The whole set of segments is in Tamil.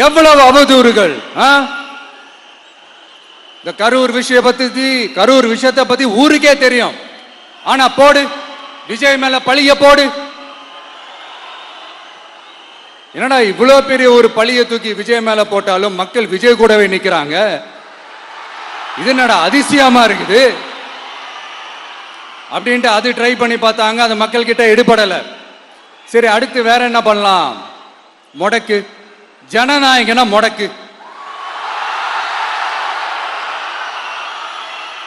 எவ்வளவு அவதூறுகள். இந்த கரூர் விஷயத்தை பத்தி ஊருக்கே தெரியும். ஆனா போடு, விஜய் மேல பழிய போடு. என்னடா இவ்வளவு பெரிய ஒரு பழிய தூக்கி விஜய் மேல போட்டாலும் மக்கள் விஜய் கூடவே நிக்கிறாங்க. இது என்னடா அதிசயமா இருக்குது அப்படின்ட்டு அது ட்ரை பண்ணி பார்த்தாங்க. அது மக்கள் கிட்ட எடுபடல. சரி, அடுத்து வேற என்ன பண்ணலாம்? முடக்கு. ஜனநாயகனா முடக்கு.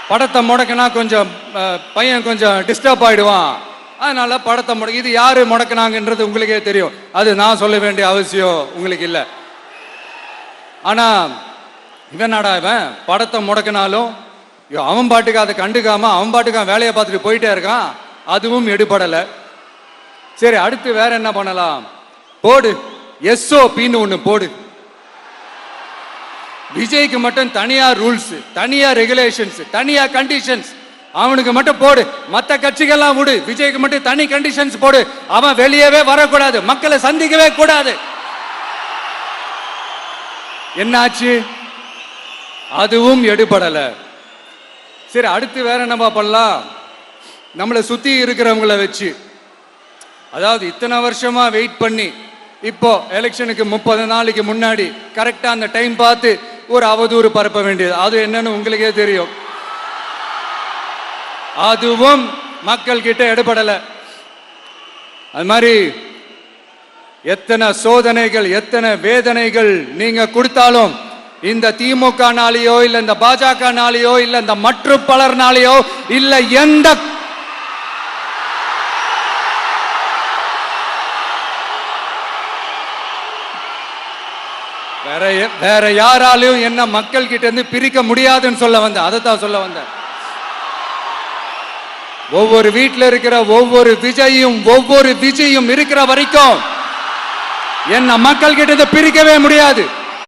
படத்தை முடக்குனா கொஞ்சம் பையன் கொஞ்சம் டிஸ்டர்ப் ஆயிடுவான். அதனால படத்தை முடக்கு. இது யாரு முடக்குனாங்கன்றது உங்களுக்கே தெரியும். அது நான் சொல்ல வேண்டிய அவசியம் உங்களுக்கு இல்லை. ஆனா இவனாடா இவன் படத்தை முடக்கினாலும் அவன் பாட்டுக்கு அதை கண்டுக்காம அவன் பாட்டுக்கு வேலையை பார்த்துட்டு போயிட்டே இருக்கான். அதுவும் எடுபடலை. சரி, அடுத்து வேற என்ன பண்ணலாம்? போடு, SOPன்னு ஒண்ணு போடு. விஜய்க்கு மட்டும் தனியா ரூல்ஸ், தனியா ரெகுலேஷன்ஸ், தனியா கண்டிஷன்ஸ். அவனுக்கு மட்டும் போடு. மற்ற கட்சிகள்லாம் விடு, விஜய்க்கு மட்டும் தனி கண்டிஷன்ஸ் போடு. அவன் வெளியவே வரக்கூடாது, மக்களை சந்திக்கவே கூடாது. என்னாச்சு? அதுவும் எடுபடல. சரி, அடுத்து வேற என்ன பண்ணலாம்? நம்மளை சுத்தி இருக்கிறவங்களை வச்சு, அதாவது இத்தனை வருஷமா வெயிட் பண்ணி இப்போ எலெக்ஷனுக்கு 30 நாளைக்கு முன்னாடி கரெக்டா அந்த டைம் பார்த்து ஒரு அவதூறு பரப்ப வேண்டியது. அது என்னன்னு உங்களுக்கே தெரியும். அதுவும் மக்கள் கிட்ட எடுபடல. அது மாதிரி எத்தனை சோதனைகள், எத்தனை வேதனைகள் நீங்க கொடுத்தாலும் இந்த திமுக நாளையோ இல்ல இந்த பாஜக நாளையோ இல்ல இந்த மற்ற பலர் நாளையோ இல்ல எந்த வேற யாராலையும் என்ன மக்கள் கிட்ட இருந்து பிரிக்க முடியாதுன்னு சொல்ல வந்தேன். அதைத்தான் சொல்ல வந்தேன். ஒவ்வொரு வீட்டில் இருக்கிற ஒவ்வொரு விஜயும் இருக்கிற வரைக்கும் என்ன மக்கள் கிட்ட இருந்து பிரிக்கவே முடியாது.